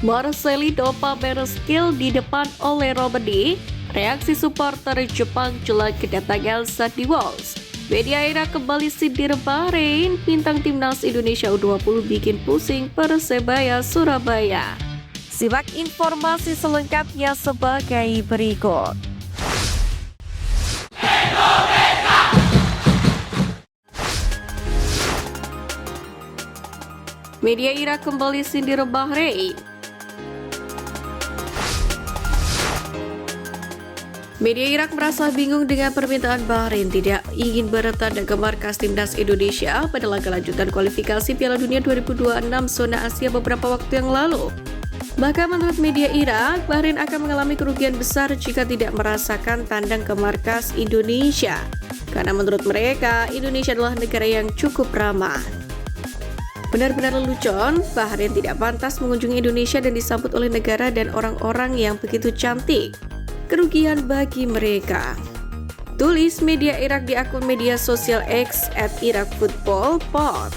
Marcelino pamer skill di depan oleh Robedi. Reaksi supporter Jepang jelang kedatangan Sandy Walsh. Media Irak kembali sindir Bahrain. Bintang timnas Indonesia U20 bikin pusing Persebaya Surabaya. Simak informasi selengkapnya sebagai berikut. Media Irak kembali sindir Bahrain. Media Irak merasa bingung dengan permintaan Bahrain tidak ingin bertanda ke markas timnas Indonesia pada laga lanjutan kualifikasi Piala Dunia 2026 zona Asia beberapa waktu yang lalu. Bahkan menurut media Irak, Bahrain akan mengalami kerugian besar jika tidak merasakan tandang ke markas Indonesia. Karena menurut mereka, Indonesia adalah negara yang cukup ramah. Benar-benar lelucon, Bahrain tidak pantas mengunjungi Indonesia dan disambut oleh negara dan orang-orang yang begitu cantik. Kerugian bagi mereka. Tulis media Irak di akun media sosial X @IrakFootballPod.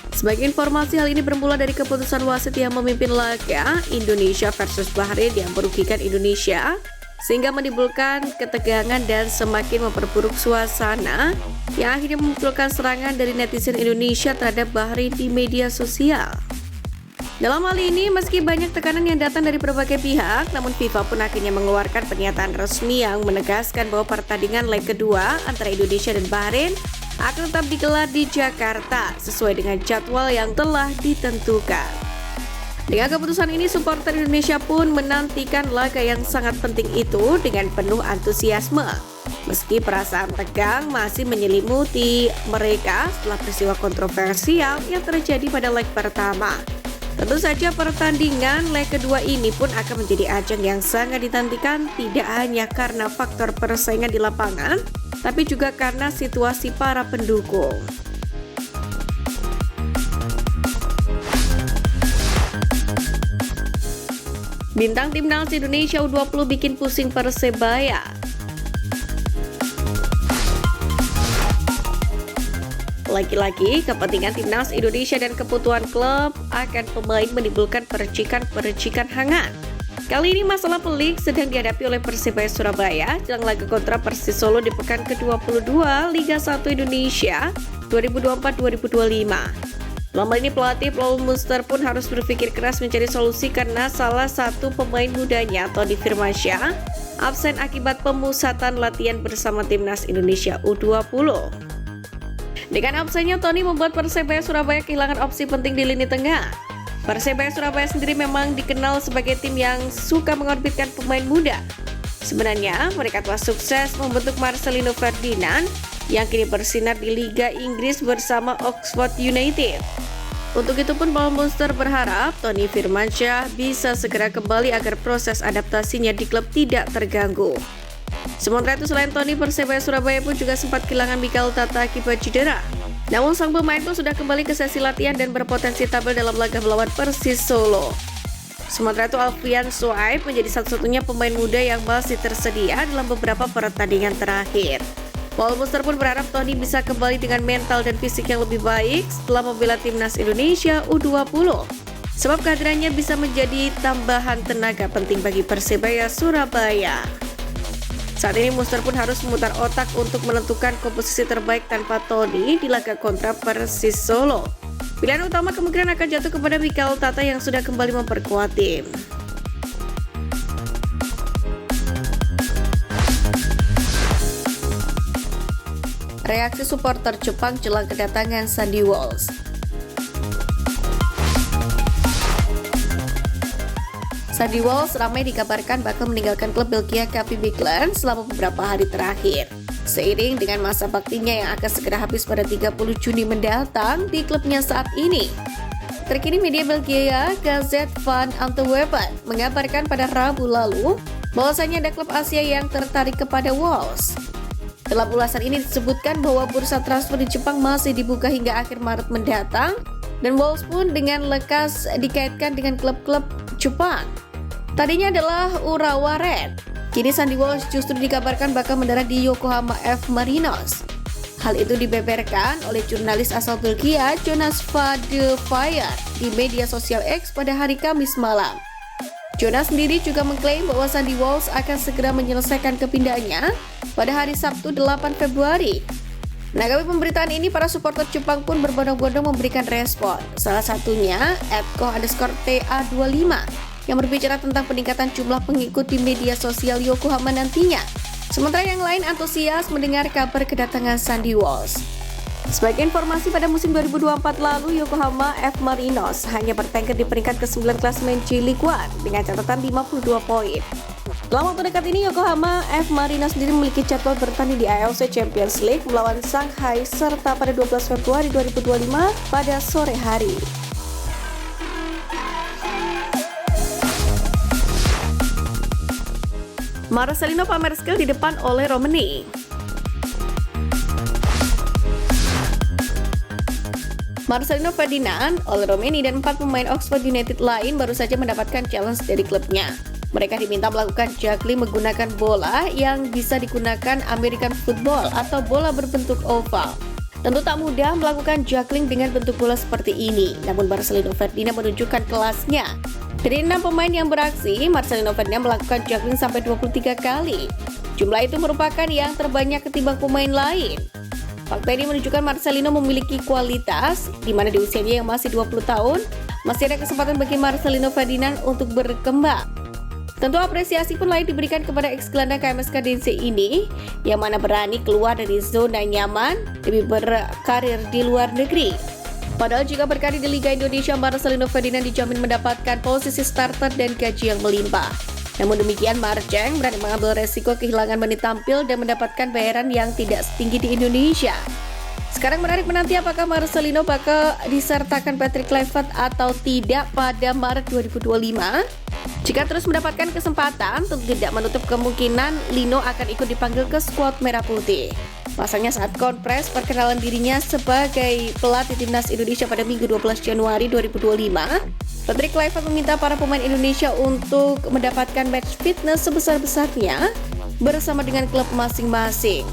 Sebagai informasi, hal ini bermula dari keputusan wasit yang memimpin laga Indonesia versus Bahrain yang merugikan Indonesia, sehingga menimbulkan ketegangan dan semakin memperburuk suasana yang akhirnya memunculkan serangan dari netizen Indonesia terhadap Bahrain di media sosial. Dalam hal ini, meski banyak tekanan yang datang dari berbagai pihak, namun FIFA pun akhirnya mengeluarkan pernyataan resmi yang menegaskan bahwa pertandingan leg kedua antara Indonesia dan Bahrain akan tetap digelar di Jakarta sesuai dengan jadwal yang telah ditentukan. Dengan keputusan ini, supporter Indonesia pun menantikan laga yang sangat penting itu dengan penuh antusiasme. Meski perasaan tegang masih menyelimuti mereka setelah peristiwa kontroversial yang terjadi pada leg pertama. Tentu saja pertandingan leg kedua ini pun akan menjadi ajang yang sangat dinantikan, tidak hanya karena faktor persaingan di lapangan, tapi juga karena situasi para pendukung. Bintang timnas Indonesia U20 bikin pusing Persebaya. Lagi-lagi, kepentingan timnas Indonesia dan kebutuhan klub akan pemain menimbulkan percikan-percikan hangat. Kali ini masalah pelik sedang dihadapi oleh Persebaya Surabaya jelang laga kontra Persis Solo di pekan ke-22 Liga 1 Indonesia 2024-2025. Dalam hal ini pelatih Paul Munster pun harus berpikir keras mencari solusi karena salah satu pemain mudanya, Tony Firmansyah, absen akibat pemusatan latihan bersama timnas Indonesia U20. Dengan absennya, Tony membuat Persebaya Surabaya kehilangan opsi penting di lini tengah. Persebaya Surabaya sendiri memang dikenal sebagai tim yang suka mengorbitkan pemain muda. Sebenarnya, mereka telah sukses membentuk Marcelino Ferdinand yang kini bersinar di Liga Inggris bersama Oxford United. Untuk itu pun Paul Munster berharap Tony Firmansyah bisa segera kembali agar proses adaptasinya di klub tidak terganggu. Sementara itu, selain Tony, Persebaya Surabaya pun juga sempat kehilangan Mikel Tata akibat cedera. Namun sang pemain pun sudah kembali ke sesi latihan dan berpotensi tampil dalam laga melawan Persis Solo. Sementara itu, Alfian Shoaib menjadi satu-satunya pemain muda yang masih tersedia dalam beberapa pertandingan terakhir. Paul Munster pun berharap Tony bisa kembali dengan mental dan fisik yang lebih baik setelah membela timnas Indonesia U20. Sebab kehadirannya bisa menjadi tambahan tenaga penting bagi Persebaya Surabaya. Saat ini Munster pun harus memutar otak untuk menentukan komposisi terbaik tanpa Tony di laga kontra Persis Solo. Pilihan utama kemungkinan akan jatuh kepada Mikel Tata yang sudah kembali memperkuat tim. Reaksi supporter Jepang jelang kedatangan Sandy Walsh. Sandy Walsh ramai dikabarkan bakal meninggalkan klub Belgia KV Mechelen selama beberapa hari terakhir. Seiring dengan masa baktinya yang akan segera habis pada 30 Juni mendatang di klubnya saat ini. Terkini media Belgia Gazette van Antwerpen mengabarkan pada Rabu lalu bahwasanya ada klub Asia yang tertarik kepada Walsh. Dalam ulasan ini disebutkan bahwa bursa transfer di Jepang masih dibuka hingga akhir Maret mendatang dan Walsh pun dengan lekas dikaitkan dengan klub-klub Jepang. Tadinya adalah Urawa Red. Kini Sandy Walsh justru dikabarkan bakal mendarat di Yokohama F. Marinos. Hal itu dibeberkan oleh jurnalis asal Belgia Jonas Vadeveer di media sosial X pada hari Kamis malam. Jonas sendiri juga mengklaim bahwa Sandy Walsh akan segera menyelesaikan kepindahannya pada hari Sabtu 8 Februari. Menanggapi pemberitaan ini, para supporter Jepang pun berbondong-bondong memberikan respon. Salah satunya @koh_ta25 yang berbicara tentang peningkatan jumlah pengikut di media sosial Yokohama nantinya. Sementara yang lain antusias mendengar kabar kedatangan Sandy Walsh. Sebagai informasi, pada musim 2024 lalu, Yokohama F. Marinos hanya bertengger di peringkat ke-9 klasemen J League One dengan catatan 52 poin. Dalam waktu dekat ini, Yokohama F. Marinos sendiri memiliki jadwal bertanding di AFC Champions League melawan Shanghai serta pada 12 Februari 2025 pada sore hari. Marcelino pamer skill di depan oleh Romeni. Marcelino Ferdinand, Ole Romeni, dan 4 pemain Oxford United lain baru saja mendapatkan challenge dari klubnya. Mereka diminta melakukan juggling menggunakan bola yang bisa digunakan American football atau bola berbentuk oval. Tentu tak mudah melakukan juggling dengan bentuk bola seperti ini, namun Marcelino Ferdinand menunjukkan kelasnya. Dari 6 pemain yang beraksi, Marcelino Ferdinand melakukan juggling sampai 23 kali. Jumlah itu merupakan yang terbanyak ketimbang pemain lain. Fakta ini menunjukkan Marcelino memiliki kualitas, di mana di usianya yang masih 20 tahun, masih ada kesempatan bagi Marcelino Ferdinand untuk berkembang. Tentu apresiasi pun lain diberikan kepada ex-gelandang KMS Kadense ini, yang mana berani keluar dari zona nyaman demi berkarir di luar negeri. Padahal jika berkarir di Liga Indonesia, Marcelino Ferdinand dijamin mendapatkan posisi starter dan gaji yang melimpah. Namun demikian, Marceng berani mengambil resiko kehilangan menit tampil dan mendapatkan bayaran yang tidak setinggi di Indonesia. Sekarang menarik menanti apakah Marcelino bakal disertakan Patrick Kluivert atau tidak pada Maret 2025. Jika terus mendapatkan kesempatan, tentu tidak menutup kemungkinan Lino akan ikut dipanggil ke skuad Merah Putih. Pasalnya saat konferensi perkenalan dirinya sebagai pelatih timnas Indonesia pada Minggu 12 Januari 2025, Patrick Kluivert meminta para pemain Indonesia untuk mendapatkan match fitness sebesar-besarnya bersama dengan klub masing-masing.